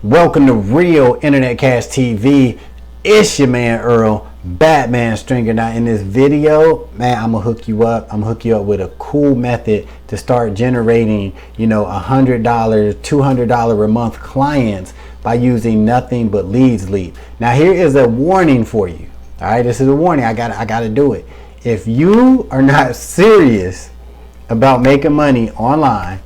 Welcome to Real Internet Cash TV. It's your man Earl, Batman Stringer. Now in this video, man, I'm gonna hook you up. I'm gonna hook you up with a cool method to start generating, $100, $200 a month clients by using nothing but LeadsLeap. Now here is a warning for you. All right, this is a warning. I gotta do it. If you are not serious about making money online,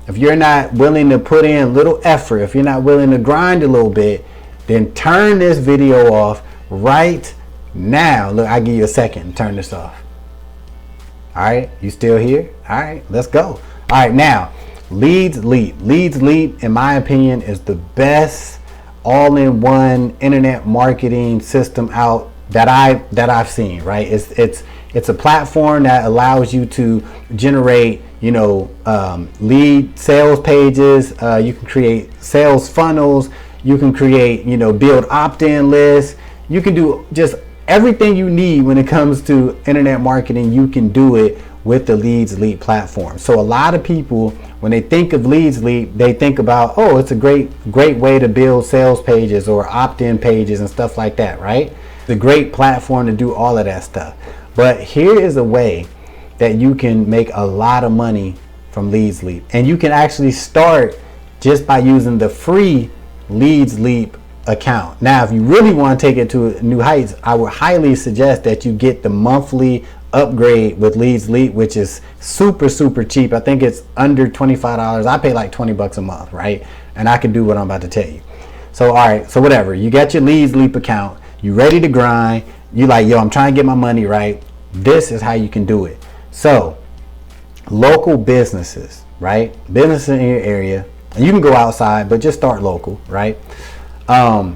if you're not willing to put in a little effort, if you're not willing to grind a little bit, then turn this video off right now. Look, I'll give you a second to turn this off. All right, you still here? All right, let's go. All right, now, LeadsLeap. LeadsLeap, in my opinion, is the best all-in-one internet marketing system out that I've seen, right? It's a platform that allows you to generate lead sales pages. You can create sales funnels. You can create, build opt-in lists. You can do just everything you need when it comes to internet marketing. You can do it with the LeadsLeap platform. So a lot of people, when they think of LeadsLeap, they think about, oh, it's a great way to build sales pages or opt-in pages and stuff like that, right? It's a great platform to do all of that stuff. But here is a way that you can make a lot of money from LeadsLeap. And you can actually start just by using the free LeadsLeap account. Now, if you really want to take it to new heights, I would highly suggest that you get the monthly upgrade with LeadsLeap, which is super, super cheap. I think it's under $25. I pay like 20 bucks a month, right? And I can do what I'm about to tell you. So, all right, so whatever. You got your LeadsLeap account. You ready to grind. You like, yo, I'm trying to get my money right. This is how you can do it. So local businesses, right? Businesses in your area, and you can go outside, but just start local, right? A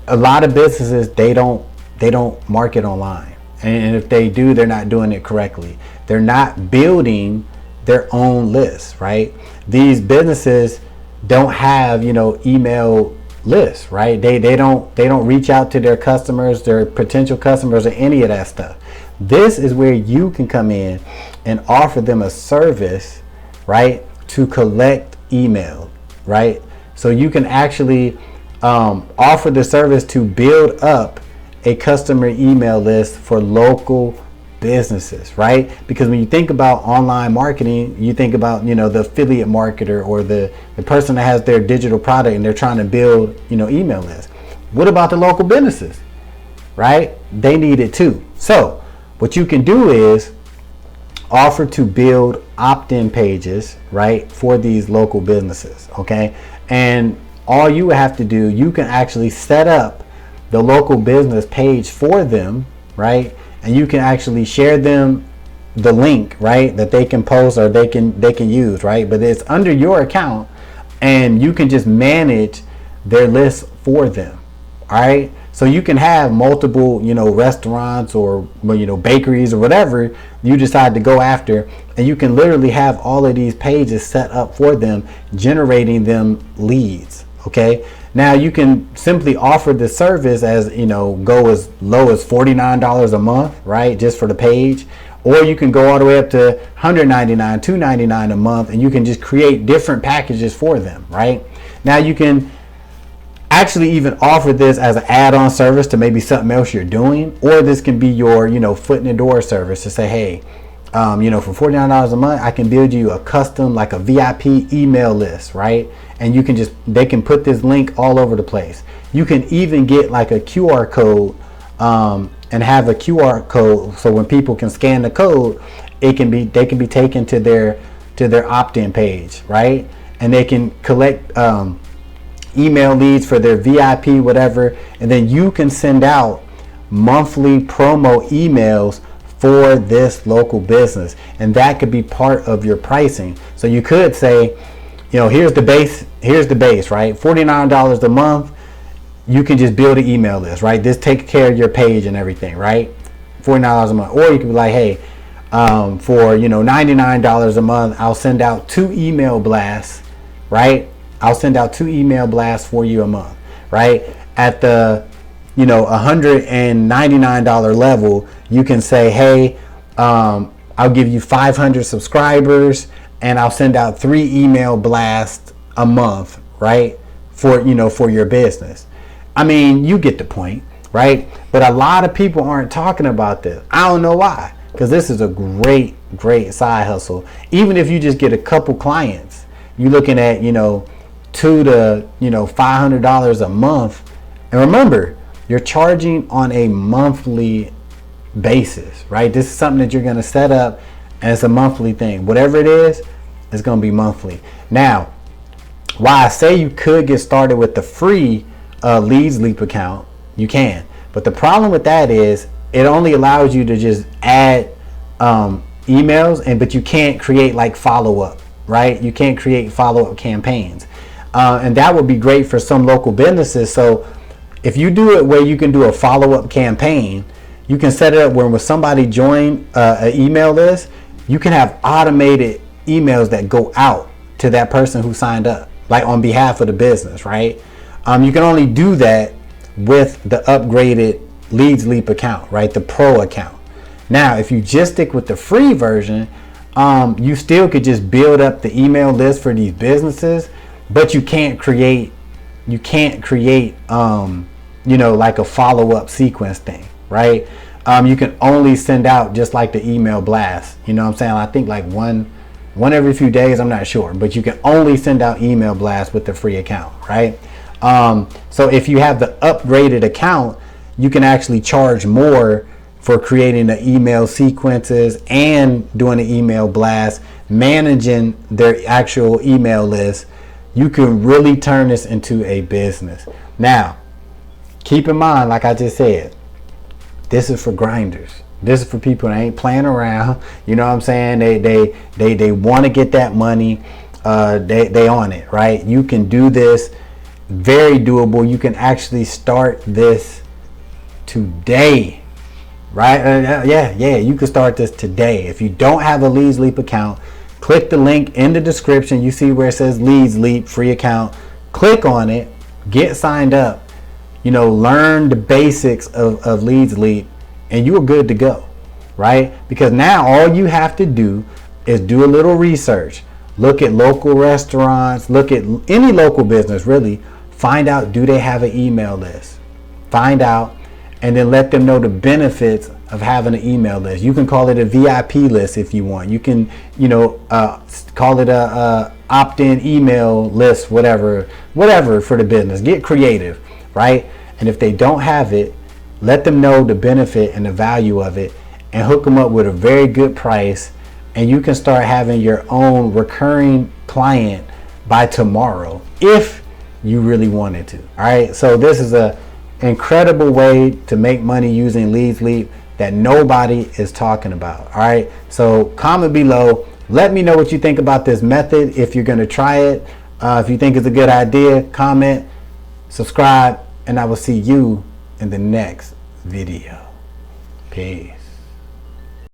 lot of businesses, they don't market online. And if they do, they're not doing it correctly. They're not building their own lists, right? These businesses don't have, email lists, right? They don't reach out to their customers, their potential customers, or any of that stuff. This is where you can come in and offer them a service, right, to collect email, right? So you can actually offer the service to build up a customer email list for local businesses, right? Because when you think about online marketing, you think about, the affiliate marketer or the person that has their digital product and they're trying to build, email lists. What about the local businesses, right? They need it too. So what you can do is offer to build opt-in pages, right, for these local businesses, okay? And all you have to do, you can actually set up the local business page for them, right? And you can actually share them the link, right, that they can post or they can use, right? But it's under your account and you can just manage their list for them, all right? So you can have multiple, restaurants or, bakeries or whatever you decide to go after, and you can literally have all of these pages set up for them, generating them leads, okay? Now you can simply offer the service as, go as low as $49 a month, right? Just for the page. Or you can go all the way up to $199, $299 a month, and you can just create different packages for them, right? Now you can actually even offer this as an add-on service to maybe something else you're doing, or this can be your, foot in the door service to say, hey, for $49 a month, I can build you a custom, like a VIP email list, right? And you can they can put this link all over the place. You can even get like a QR code and have a QR code, so when people can scan the code, they can be taken to their opt-in page, right? And they can collect email leads for their VIP, whatever, and then you can send out monthly promo emails for this local business, and that could be part of your pricing. So you could say, here's the base, right? $49 a month, you can just build an email list, right? This takes care of your page and everything, right? $49 a month. Or you could be like, hey, for $99 a month, I'll send out 2 email blasts, right? I'll send out 2 email blasts for you a month, right? At the $199 level, you can say, hey, I'll give you 500 subscribers and I'll send out 3 email blasts a month, right? for, for your business. I mean, you get the point, right? But a lot of people aren't talking about this. I don't know why, because this is a great side hustle. Even if you just get a couple clients, you're looking at, $200 to $500 a month. And remember, you're charging on a monthly basis, right? This is something that you're going to set up, and it's a monthly thing. Whatever it is, it's going to be monthly. Now, why I say you could get started with the free LeadsLeap account, you can. But the problem with that is it only allows you to just add emails, but you can't create like follow-up, right? You can't create follow-up campaigns. And that would be great for some local businesses. So if you do it where you can do a follow-up campaign, you can set it up where when somebody join an email list, you can have automated emails that go out to that person who signed up, like on behalf of the business, right? You can only do that with the upgraded LeadsLeap account, right? The pro account. Now, if you just stick with the free version, you still could just build up the email list for these businesses, but you can't create like a follow-up sequence thing, right? You can only send out just like the email blast. You know what I'm saying? I think like one every few days, I'm not sure, but you can only send out email blasts with the free account, right? So if you have the upgraded account, you can actually charge more for creating the email sequences and doing the email blast, managing their actual email list. You can really turn this into a business. Now, keep in mind, like I just said, this is for grinders. This is for people that ain't playing around. You know what I'm saying? They want to get that money. They on it, right? You can do this. Very doable. You can actually start this today, right? Yeah, you can start this today. If you don't have a LeadsLeap account, click the link in the description. You see where it says LeadsLeap free account. Click on it, get signed up, learn the basics of LeadsLeap, and you are good to go, right? Because now all you have to do is do a little research. Look at local restaurants, look at any local business, really. Find out, do they have an email list? Find out, and then let them know the benefits of having an email list. You can call it a VIP list if you want. You can, call it a opt-in email list, whatever for the business. Get creative, right? And if they don't have it, let them know the benefit and the value of it, and hook them up with a very good price, and you can start having your own recurring client by tomorrow if you really wanted to. All right, so this is a incredible way to make money using LeadsLeap that nobody is talking about. All right, so comment below, let me know what you think about this method. If you're going to try it, if you think it's a good idea, comment, subscribe, and I will see you in the next video. Peace.